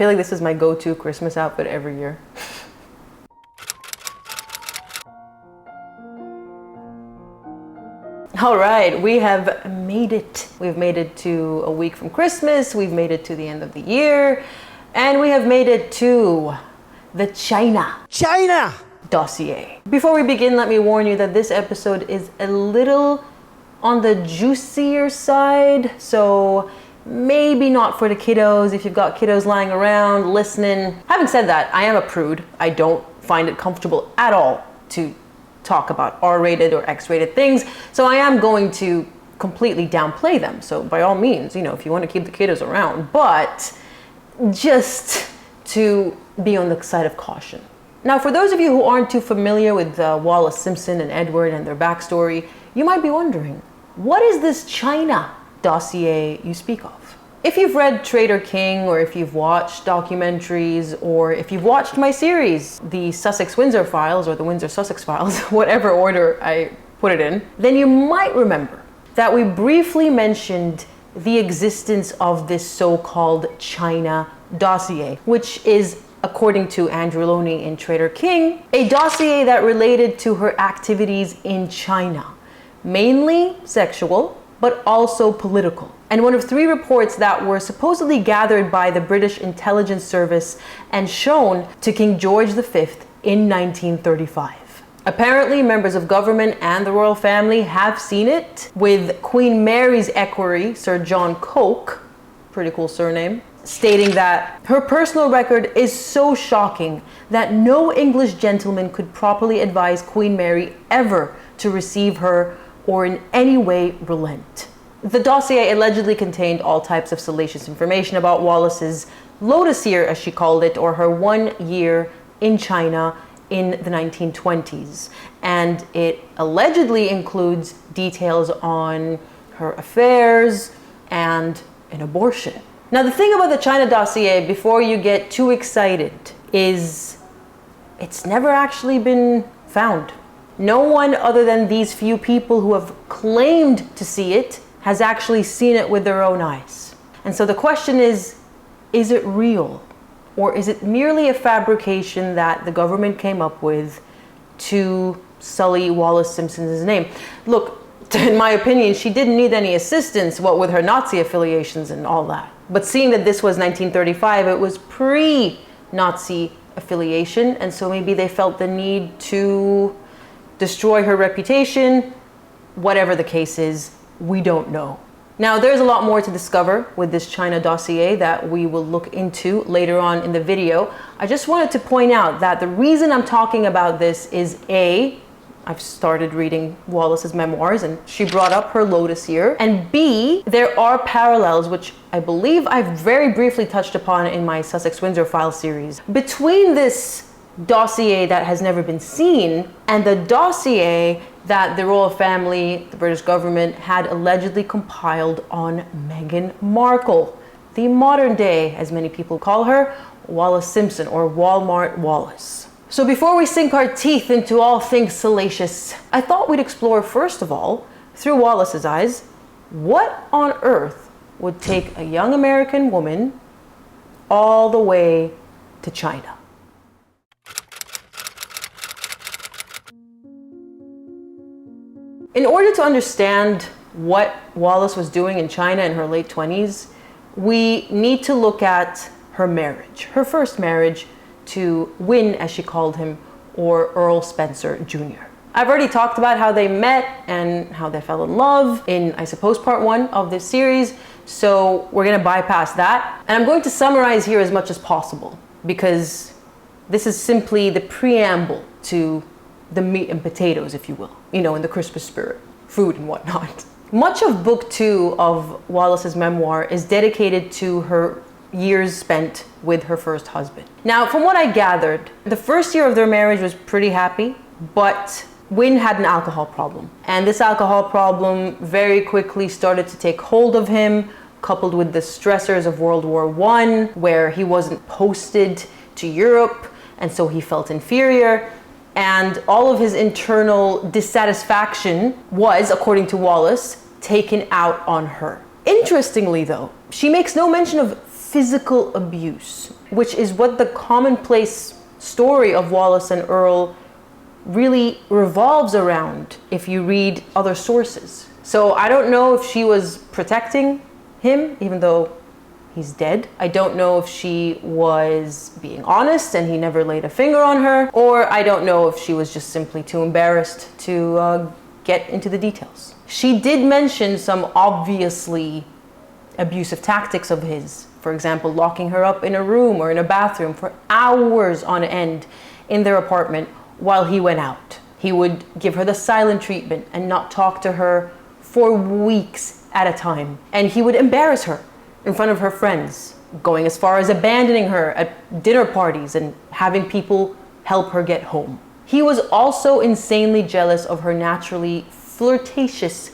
feel like this is my go-to Christmas outfit every year. All right, we have made it. We've made it to a week from Christmas. We've made it to the end of the year. And we have made it to the China dossier. Before we begin, let me warn you that this episode is a little on the juicier side. So maybe not for the kiddos if you've got kiddos lying around listening. Having said that, I am a prude. I don't find it comfortable at all to talk about R-rated or X-rated things, so I am going to completely downplay them. So by all means, if you want to keep the kiddos around, but just to be on the side of caution. Now, for those of you who aren't too familiar with Wallis, Simpson, and Edward and their backstory, you might be wondering, what is this China dossier you speak of? If you've read Trader King, or if you've watched documentaries, or if you've watched my series, the Sussex-Windsor Files, or the Windsor-Sussex Files, whatever order I put it in, then you might remember that we briefly mentioned the existence of this so-called China dossier, which is, according to Andrew Loney in Trader King, a dossier that related to her activities in China, mainly sexual, but also political. And one of 3 reports that were supposedly gathered by the British Intelligence Service and shown to King George V in 1935. Apparently, members of government and the royal family have seen it, with Queen Mary's equerry, Sir John Coke, pretty cool surname, stating that her personal record is so shocking that no English gentleman could properly advise Queen Mary ever to receive her or in any way relent. The dossier allegedly contained all types of salacious information about Wallis's Lotus year, as she called it, or her 1 year in China in the 1920s. And it allegedly includes details on her affairs and an abortion. Now, the thing about the China dossier, before you get too excited, is it's never actually been found. No one other than these few people who have claimed to see it has actually seen it with their own eyes. And so the question is it real? Or is it merely a fabrication that the government came up with to sully Wallis Simpson's name? Look, in my opinion, she didn't need any assistance, what with her Nazi affiliations and all that. But seeing that this was 1935, it was pre-Nazi affiliation, and so maybe they felt the need to destroy her reputation. Whatever the case is, we don't know. Now, there's a lot more to discover with this China dossier that we will look into later on in the video. I just wanted to point out that the reason I'm talking about this is A, I've started reading Wallis's memoirs and she brought up her Lotus year, and B, there are parallels, which I believe I've very briefly touched upon in my Sussex-Windsor Files series, between this dossier that has never been seen and the dossier that the royal family, the British government, had allegedly compiled on Meghan Markle, the modern day, as many people call her, Wallis Simpson, or Walmart Wallis. So before we sink our teeth into all things salacious, I thought we'd explore, first of all, through Wallis's eyes, what on earth would take a young American woman all the way to China. In order to understand what Wallis was doing in China in her late 20s, we need to look at her marriage, her first marriage to Wynne, as she called him, or Earl Spencer Jr. I've already talked about how they met and how they fell in love in, I suppose, part 1 of this series, so we're going to bypass that. And I'm going to summarize here as much as possible, because this is simply the preamble to the meat and potatoes, if you will, in the Christmas spirit, food and whatnot. Much of book 2 of Wallis's memoir is dedicated to her years spent with her first husband. Now, from what I gathered, the first year of their marriage was pretty happy, but Wynne had an alcohol problem. And this alcohol problem very quickly started to take hold of him, coupled with the stressors of World War I, where he wasn't posted to Europe, and so he felt inferior. And all of his internal dissatisfaction was, according to Wallis, taken out on her. Interestingly though, she makes no mention of physical abuse, which is what the commonplace story of Wallis and Earl really revolves around if you read other sources. So I don't know if she was protecting him, even though he's dead. I don't know if she was being honest and he never laid a finger on her, or I don't know if she was just simply too embarrassed to get into the details. She did mention some obviously abusive tactics of his. For example, locking her up in a room or in a bathroom for hours on end in their apartment while he went out. He would give her the silent treatment and not talk to her for weeks at a time. And he would embarrass her in front of her friends, going as far as abandoning her at dinner parties and having people help her get home. He was also insanely jealous of her naturally flirtatious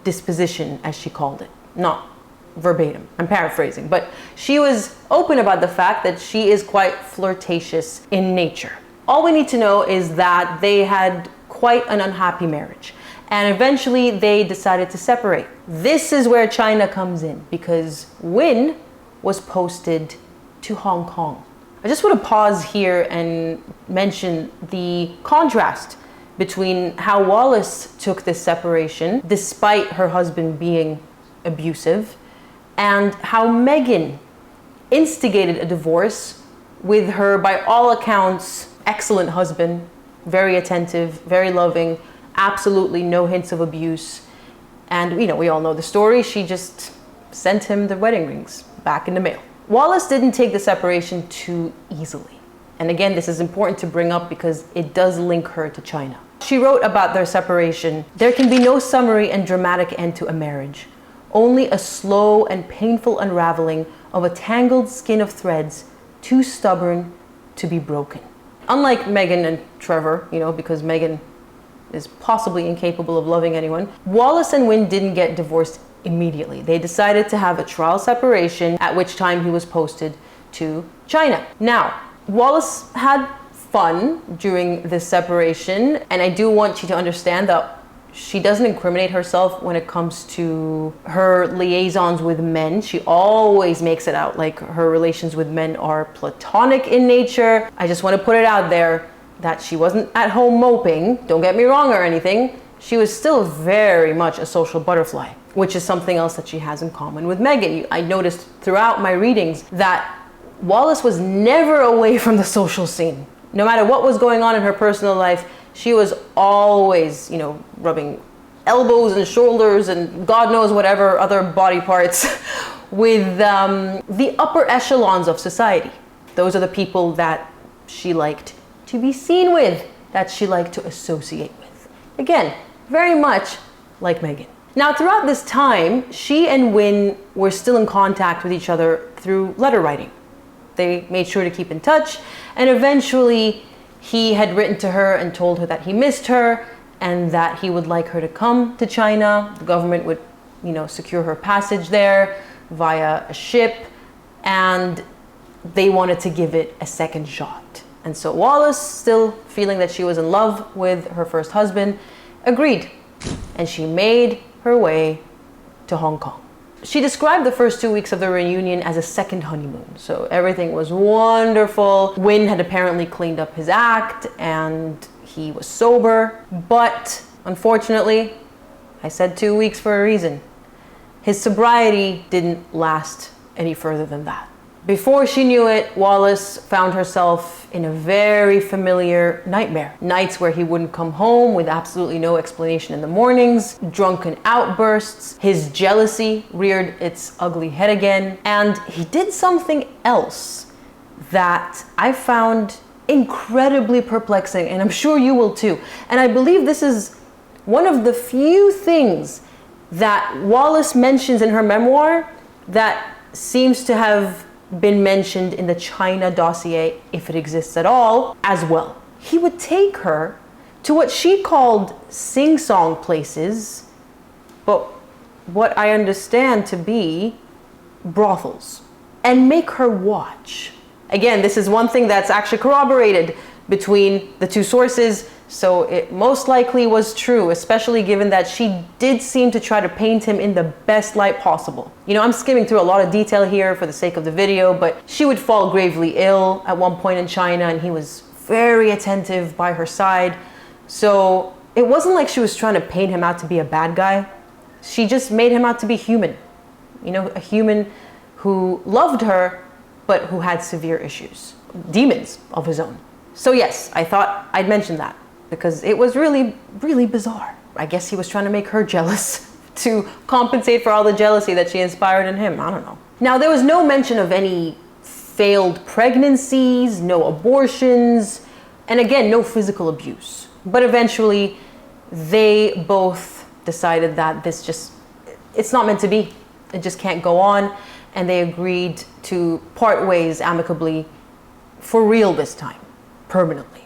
disposition, as she called it. Not verbatim, I'm paraphrasing, but she was open about the fact that she is quite flirtatious in nature. All we need to know is that they had quite an unhappy marriage, and eventually they decided to separate. This is where China comes in, because Win was posted to Hong Kong. I just want to pause here and mention the contrast between how Wallis took this separation, despite her husband being abusive, and how Meghan instigated a divorce with her, by all accounts, excellent husband, very attentive, very loving, absolutely no hints of abuse. And we all know the story. She just sent him the wedding rings back in the mail. Wallis didn't take the separation too easily. And again, this is important to bring up because it does link her to China. She wrote about their separation: "There can be no summary and dramatic end to a marriage. Only a slow and painful unraveling of a tangled skein of threads too stubborn to be broken." Unlike Meghan and Trevor, because Meghan is possibly incapable of loving anyone, Wallis and Win didn't get divorced immediately. They decided to have a trial separation, at which time he was posted to China. Now, Wallis had fun during this separation, and I do want you to understand that she doesn't incriminate herself when it comes to her liaisons with men. She always makes it out like her relations with men are platonic in nature. I just want to put it out there that she wasn't at home moping, don't get me wrong or anything. She was still very much a social butterfly, which is something else that she has in common with Meghan. I noticed throughout my readings that Wallis was never away from the social scene. No matter what was going on in her personal life, she was always, rubbing elbows and shoulders and God knows whatever other body parts with the upper echelons of society. Those are the people that she liked to be seen with, that she liked to associate with. Again, very much like Meghan. Now, throughout this time, she and Win were still in contact with each other through letter writing. They made sure to keep in touch, and eventually he had written to her and told her that he missed her and that he would like her to come to China. The government would, secure her passage there via a ship, and they wanted to give it a second shot. And so Wallis, still feeling that she was in love with her first husband, agreed, and she made her way to Hong Kong. She described the first 2 weeks of the reunion as a second honeymoon. So everything was wonderful. Win had apparently cleaned up his act and he was sober. But unfortunately, I said 2 weeks for a reason. His sobriety didn't last any further than that. Before she knew it, Wallis found herself in a very familiar nightmare. Nights where he wouldn't come home with absolutely no explanation in the mornings, drunken outbursts, his jealousy reared its ugly head again, and he did something else that I found incredibly perplexing, and I'm sure you will too. And I believe this is one of the few things that Wallis mentions in her memoir that seems to have been mentioned in the China dossier, if it exists at all, as well. He would take her to what she called sing-song places, but what I understand to be brothels, and make her watch. Again, this is one thing that's actually corroborated between the two sources, So it most likely was true, especially given that she did seem to try to paint him in the best light possible. You know, I'm skimming through a lot of detail here for the sake of the video, but she would fall gravely ill at one point in China, and he was very attentive by her side. So it wasn't like she was trying to paint him out to be a bad guy. She just made him out to be human. You know, a human who loved her, but who had severe issues, demons of his own. So yes, I thought I'd mention that because it was really, really bizarre. I guess he was trying to make her jealous to compensate for all the jealousy that she inspired in him. I don't know. Now, there was no mention of any failed pregnancies, no abortions, and again, no physical abuse. But eventually, they both decided that it's not meant to be. It just can't go on. And they agreed to part ways amicably for real this time, permanently.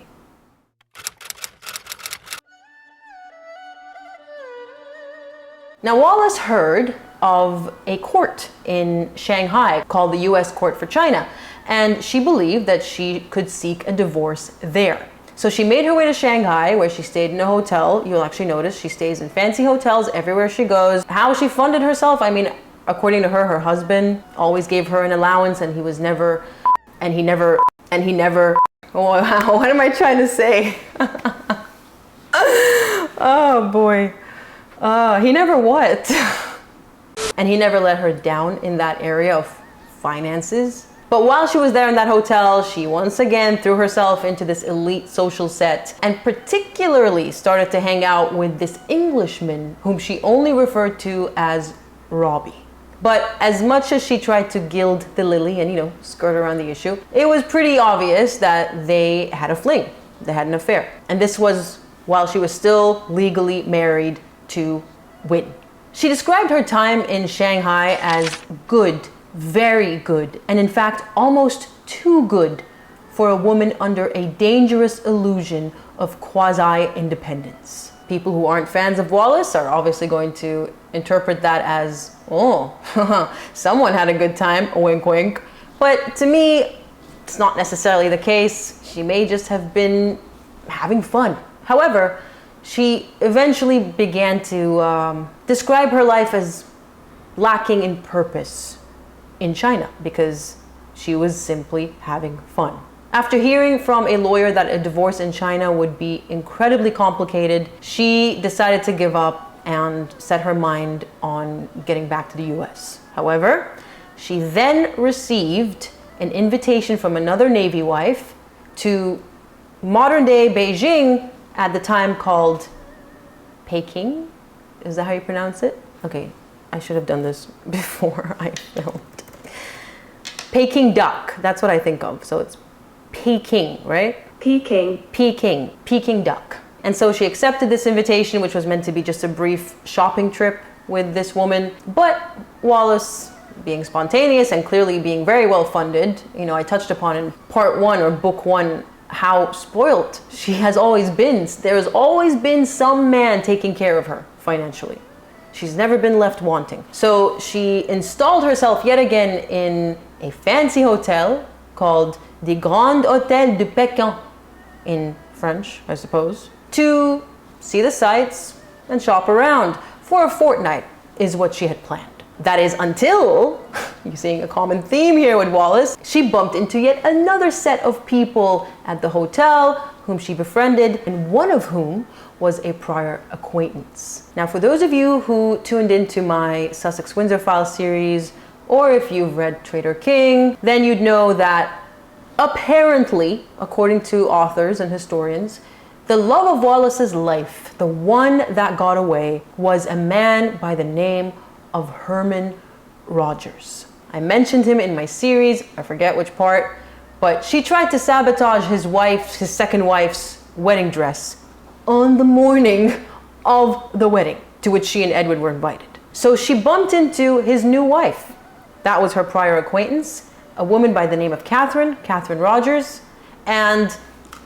Now, Wallis heard of a court in Shanghai called the US Court for China, and she believed that she could seek a divorce there. So she made her way to Shanghai, where she stayed in a hotel. You'll actually notice she stays in fancy hotels everywhere she goes. How she funded herself, I mean, according to her, her husband always gave her an allowance, and he never, oh, what am I trying to say? Oh boy. He never what? And he never let her down in that area of finances. But while she was there in that hotel, she once again threw herself into this elite social set and particularly started to hang out with this Englishman whom she only referred to as Robbie. But as much as she tried to gild the lily and, you know, skirt around the issue, it was pretty obvious that they had a fling. They had an affair. And this was while she was still legally married to Win. She described her time in Shanghai as good, very good, and in fact, almost too good for a woman under a dangerous illusion of quasi-independence. People who aren't fans of Wallis are obviously going to interpret that as, oh, someone had a good time, wink, wink. But to me, it's not necessarily the case. She may just have been having fun. However, she eventually began to describe her life as lacking in purpose in China because she was simply having fun. After hearing from a lawyer that a divorce in China would be incredibly complicated, she decided to give up and set her mind on getting back to the US. However, she then received an invitation from another Navy wife to modern-day Beijing, at the time called Peking. Is that how you pronounce it? Okay, I should have done this before I filmed. Peking duck, that's what I think of. So it's Peking, right? Peking duck. And so she accepted this invitation, which was meant to be just a brief shopping trip with this woman. But Wallis, being spontaneous and clearly being very well funded, you know, I touched upon in part one or book one how spoiled she has always been. There's always been some man taking care of her financially. She's never been left wanting. So she installed herself yet again in a fancy hotel called the Grand Hôtel de Pékin in French, I suppose, to see the sights and shop around for a fortnight is what she had planned. That is until, you're seeing a common theme here with Wallis, she bumped into yet another set of people at the hotel whom she befriended, and one of whom was a prior acquaintance. Now, for those of you who tuned into my Sussex-Windsor Files series, or if you've read Traitor King, then you'd know that apparently, according to authors and historians, the love of Wallis's life, the one that got away, was a man by the name of Herman Rogers. I mentioned him in my series, I forget which part, but she tried to sabotage his second wife's wedding dress on the morning of the wedding to which she and Edward were invited. So she bumped into his new wife. That was her prior acquaintance, a woman by the name of Catherine Rogers, and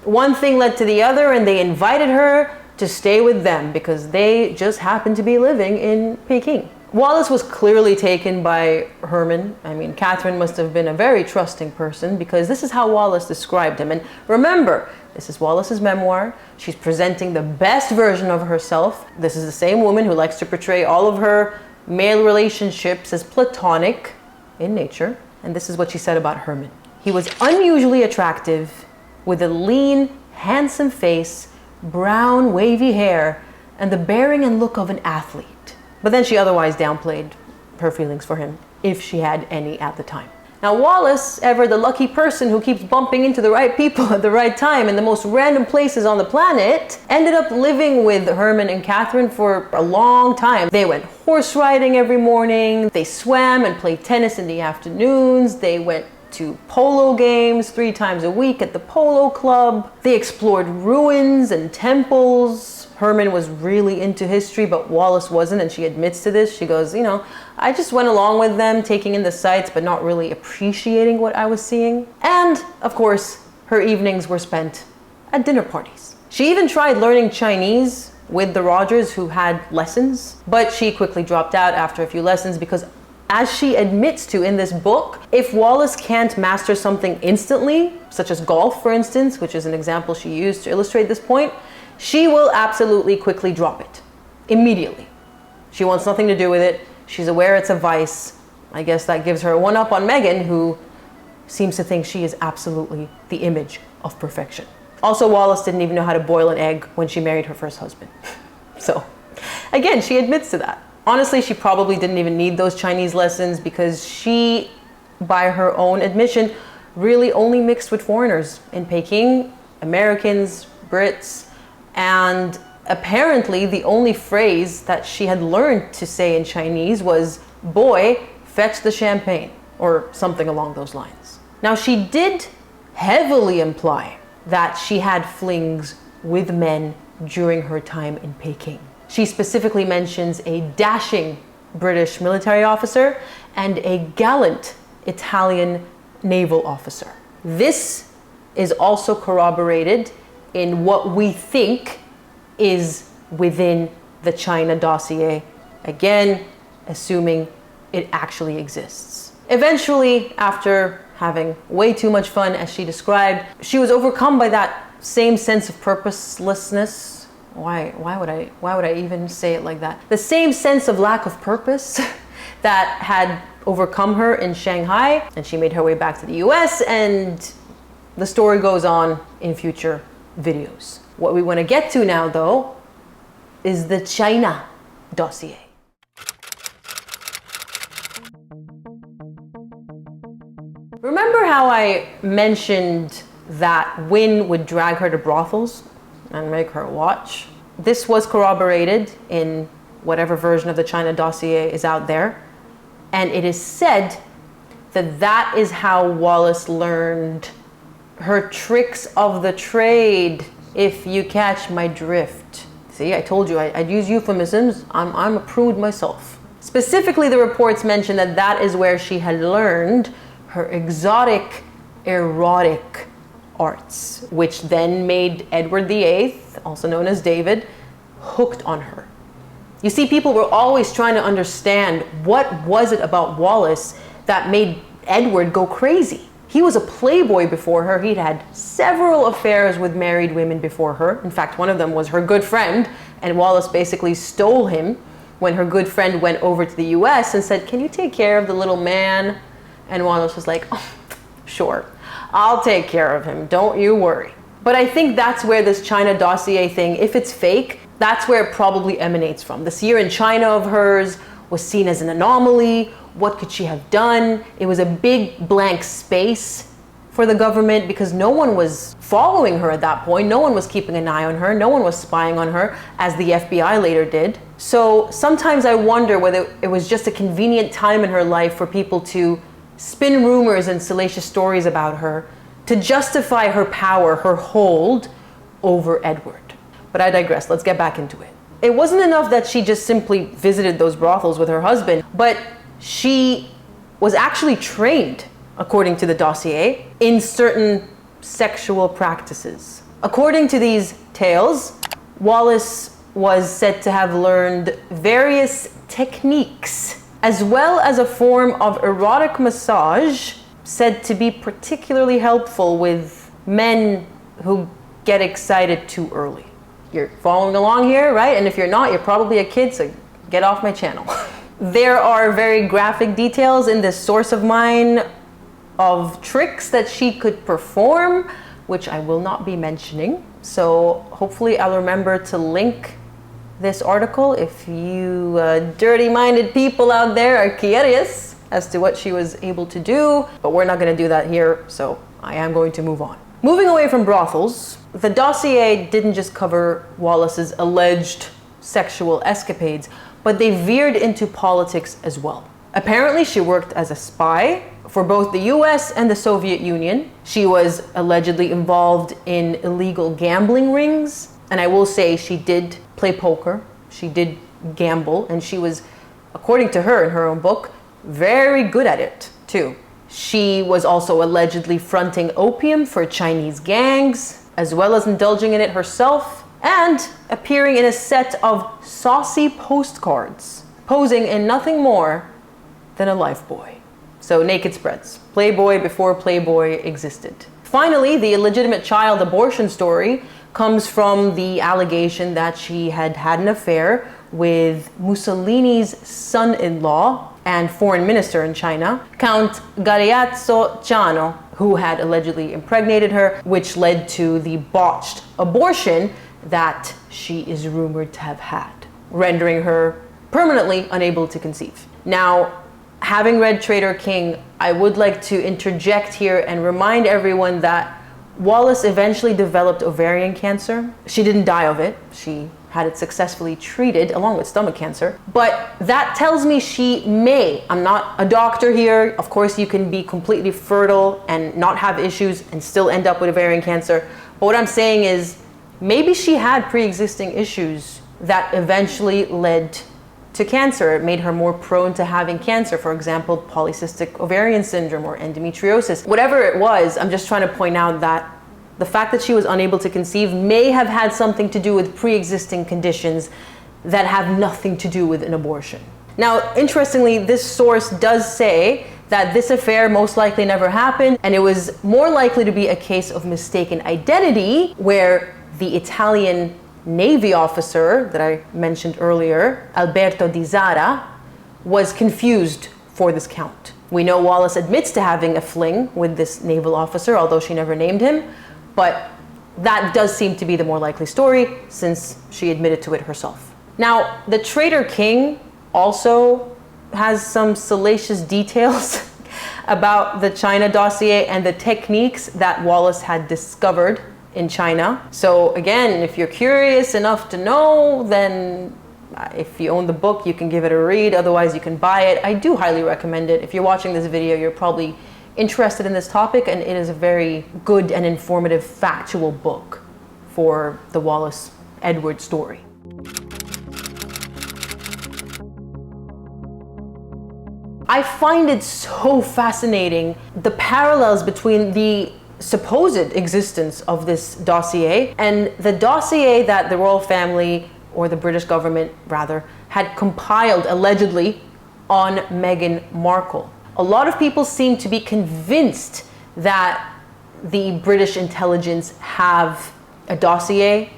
one thing led to the other, and they invited her to stay with them because they just happened to be living in Peking. Wallis was clearly taken by Herman. I mean, Catherine must have been a very trusting person, because this is how Wallis described him. And remember, this is Wallis's memoir. She's presenting the best version of herself. This is the same woman who likes to portray all of her male relationships as platonic in nature. And this is what she said about Herman. He was unusually attractive, with a lean, handsome face, brown, wavy hair, and the bearing and look of an athlete. But then she otherwise downplayed her feelings for him, if she had any at the time. Now, Wallis, ever the lucky person who keeps bumping into the right people at the right time in the most random places on the planet, ended up living with Herman and Catherine for a long time. They went horse riding every morning, they swam and played tennis in the afternoons, they went to polo games 3 times a week at the polo club. They explored ruins and temples. Herman was really into history, but Wallis wasn't, and she admits to this. She goes, you know, I just went along with them, taking in the sights, but not really appreciating what I was seeing. And, of course, her evenings were spent at dinner parties. She even tried learning Chinese with the Rogers, who had lessons, but she quickly dropped out after a few lessons because, as she admits to in this book, if Wallis can't master something instantly, such as golf, for instance, which is an example she used to illustrate this point, she will absolutely quickly drop it, immediately. She wants nothing to do with it. She's aware it's a vice. I guess that gives her a one-up on Meghan, who seems to think she is absolutely the image of perfection. Also, Wallis didn't even know how to boil an egg when she married her first husband. So, again, she admits to that. Honestly, she probably didn't even need those Chinese lessons, because she, by her own admission, really only mixed with foreigners in Peking, Americans, Brits, and apparently the only phrase that she had learned to say in Chinese was, "Boy, fetch the champagne," or something along those lines. Now, she did heavily imply that she had flings with men during her time in Peking. She specifically mentions a dashing British military officer and a gallant Italian naval officer. This is also corroborated in what we think is within the China dossier, again, assuming it actually exists. Eventually, after having way too much fun, as she described, she was overcome by that same sense of purposelessness. Why would I even say it like that? The same sense of lack of purpose that had overcome her in Shanghai, and she made her way back to the US, and the story goes on in future videos. What we want to get to now, though, is the China dossier. Remember how I mentioned that Wynne would drag her to brothels and make her watch? This was corroborated in whatever version of the China dossier is out there, and it is said that that is how Wallis learned her tricks of the trade, if you catch my drift. See, I told you I'd use euphemisms. I'm a prude myself. Specifically, the reports mention that that is where she had learned her exotic, erotic arts, which then made Edward VIII, also known as David, hooked on her. You see, people were always trying to understand what was it about Wallis that made Edward go crazy. He was a playboy before her. He'd had several affairs with married women before her. In fact, one of them was her good friend, and Wallis basically stole him when her good friend went over to the US and said, "Can you take care of the little man?" And Wallis was like, "Oh, sure, I'll take care of him, don't you worry." But I think that's where this China dossier thing, if it's fake, that's where it probably emanates from. This year in China of hers was seen as an anomaly. What could she have done? It was a big blank space for the government because no one was following her at that point. No one was keeping an eye on her. No one was spying on her, as the FBI later did. So sometimes I wonder whether it was just a convenient time in her life for people to spin rumors and salacious stories about her to justify her power, her hold over Edward. But I digress. Let's get back into it. It wasn't enough that she just simply visited those brothels with her husband, but she was actually trained, according to the dossier, in certain sexual practices. According to these tales, Wallis was said to have learned various techniques, as well as a form of erotic massage said to be particularly helpful with men who get excited too early. You're following along here, right? And if you're not, you're probably a kid, so get off my channel. There are very graphic details in this source of mine of tricks that she could perform, which I will not be mentioning. So hopefully I'll remember to link this article if you dirty-minded people out there are curious as to what she was able to do, but we're not going to do that here, so I am going to move on. Moving away from brothels, the dossier didn't just cover Wallis's alleged sexual escapades, but they veered into politics as well. Apparently, she worked as a spy for both the US and the Soviet Union. She was allegedly involved in illegal gambling rings, and I will say she did play poker, she did gamble, and she was, according to her in her own book, very good at it too. She was also allegedly fronting opium for Chinese gangs, as well as indulging in it herself, and appearing in a set of saucy postcards, posing in nothing more than a lifebuoy. So naked spreads. Playboy before Playboy existed. Finally, the illegitimate child abortion story comes from the allegation that she had had an affair with Mussolini's son-in-law and foreign minister in China, Count Galeazzo Ciano, who had allegedly impregnated her, which led to the botched abortion that she is rumored to have had, rendering her permanently unable to conceive. Now, having read Traitor King, I would like to interject here and remind everyone that Wallis eventually developed ovarian cancer. She didn't die of it. She had it successfully treated along with stomach cancer. But that tells me she may, I'm not a doctor here. Of course, you can be completely fertile and not have issues and still end up with ovarian cancer. But what I'm saying is maybe she had pre-existing issues that eventually led to cancer. It made her more prone to having cancer, for example, polycystic ovarian syndrome or endometriosis. Whatever it was, I'm just trying to point out that the fact that she was unable to conceive may have had something to do with pre-existing conditions that have nothing to do with an abortion. Now, interestingly, this source does say that this affair most likely never happened, and it was more likely to be a case of mistaken identity, where the Italian Navy officer that I mentioned earlier, Alberto Di Zara, was confused for this count. We know Wallis admits to having a fling with this naval officer, although she never named him, but that does seem to be the more likely story since she admitted to it herself. Now, the Traitor King also has some salacious details about the China dossier and the techniques that Wallis had discovered in China. So again, if you're curious enough to know, then if you own the book, you can give it a read. Otherwise, you can buy it. I do highly recommend it. If you're watching this video, you're probably interested in this topic, and it is a very good and informative factual book for the Wallis Edward story. I find it so fascinating, the parallels between the supposed existence of this dossier and the dossier that the royal family, or the British government rather, had compiled allegedly on Meghan Markle. A lot of people seem to be convinced that the British intelligence have a dossier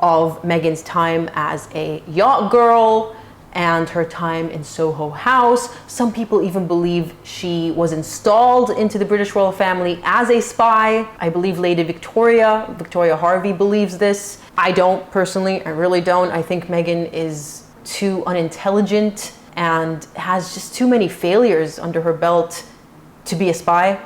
of Meghan's time as a yacht girl and her time in Soho House. Some people even believe she was installed into the British royal family as a spy. I believe Lady Victoria Harvey believes this. I don't personally, I really don't. I think Meghan is too unintelligent and has just too many failures under her belt to be a spy.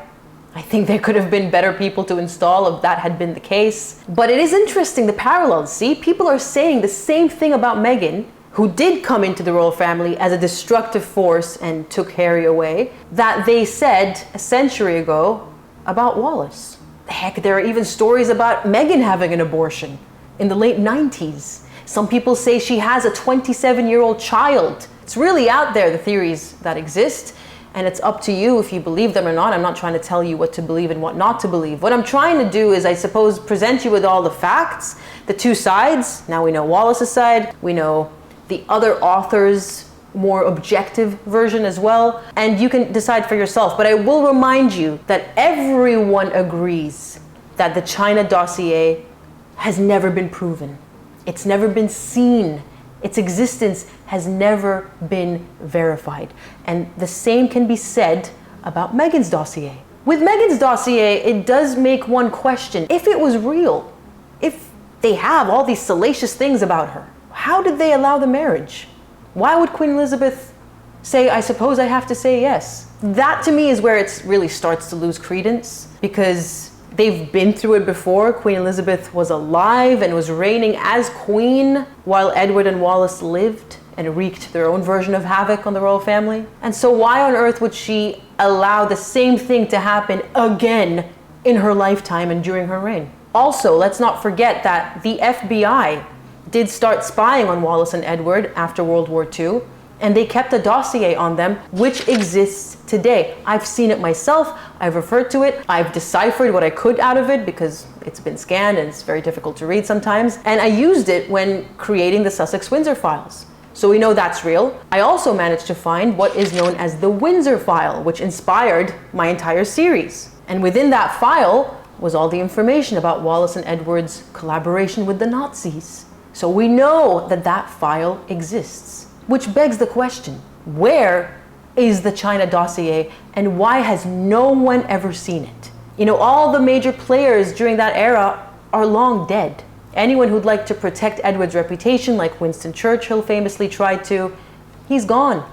I think there could have been better people to install if that had been the case. But it is interesting, the parallels. See, people are saying the same thing about Meghan, who did come into the royal family as a destructive force and took Harry away, that they said a century ago about Wallis. Heck, there are even stories about Meghan having an abortion in the late 90s. Some people say she has a 27-year-old child. It's really out there, the theories that exist. and it's up to you if you believe them or not. I'm not trying to tell you what to believe and what not to believe. What I'm trying to do is, I suppose, present you with all the facts, the two sides. Now we know Wallis's side, we know the other author's more objective version as well, and you can decide for yourself. But I will remind you that everyone agrees that the China dossier has never been proven. It's never been seen. Its existence has never been verified. And the same can be said about Meghan's dossier. With Meghan's dossier, it does make one question. If it was real, if they have all these salacious things about her, how did they allow the marriage? Why would Queen Elizabeth say, I suppose I have to say yes? That to me is where it really starts to lose credence, because they've been through it before. Queen Elizabeth was alive and was reigning as queen while Edward and Wallis lived and wreaked their own version of havoc on the royal family. And so why on earth would she allow the same thing to happen again in her lifetime and during her reign? Also, let's not forget that the FBI did start spying on Wallis and Edward after World War II, and they kept a dossier on them, which exists today. I've seen it myself, I've referred to it, I've deciphered what I could out of it because it's been scanned and it's very difficult to read sometimes, and I used it when creating the Sussex-Windsor files. So we know that's real. I also managed to find what is known as the Windsor file, which inspired my entire series. And within that file was all the information about Wallis and Edward's collaboration with the Nazis. So we know that that file exists, which begs the question, where is the China dossier and why has no one ever seen it? You know, all the major players during that era are long dead. Anyone who'd like to protect Edward's reputation, like Winston Churchill famously tried to, he's gone.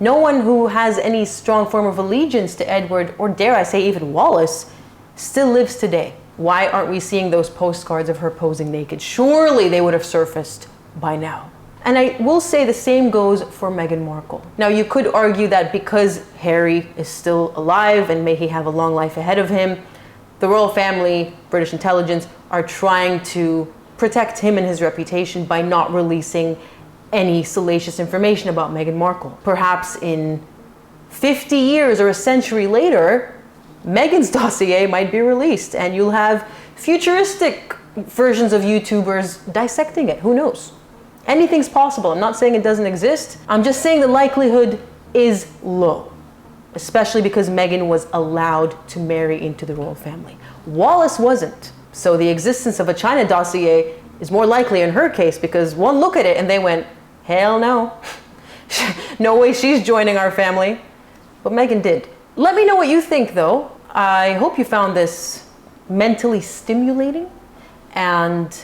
No one who has any strong form of allegiance to Edward, or dare I say even Wallis, still lives today. Why aren't we seeing those postcards of her posing naked? Surely they would have surfaced by now. And I will say the same goes for Meghan Markle. Now, you could argue that because Harry is still alive and may he have a long life ahead of him, the royal family, British intelligence, are trying to protect him and his reputation by not releasing any salacious information about Meghan Markle. Perhaps in 50 years or a century later, Meghan's dossier might be released and you'll have futuristic versions of YouTubers dissecting it. Who knows? Anything's possible. I'm not saying it doesn't exist. I'm just saying the likelihood is low, especially because Meghan was allowed to marry into the royal family. Wallis wasn't. So the existence of a China dossier is more likely in her case, because one look at it and they went, hell no. No way she's joining our family. But Meghan did. Let me know what you think though. I hope you found this mentally stimulating, and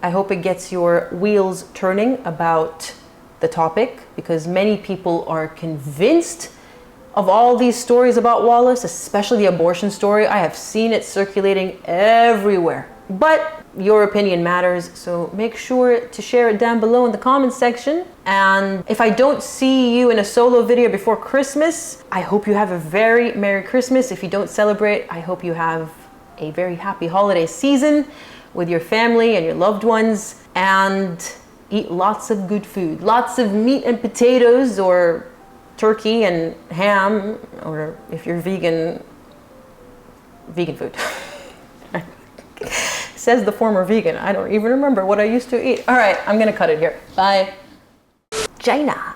I hope it gets your wheels turning about the topic, because many people are convinced of all these stories about Wallis, especially the abortion story. I have seen it circulating everywhere. But your opinion matters, so make sure to share it down below in the comments section. And if I don't see you in a solo video before Christmas, I hope you have a very Merry Christmas. If you don't celebrate, I hope you have a very happy holiday season with your family and your loved ones, and eat lots of good food. Lots of meat and potatoes, or turkey and ham, or if you're vegan, vegan food. Says the former vegan. I don't even remember what I used to eat. All right, I'm gonna cut it here. Bye. China.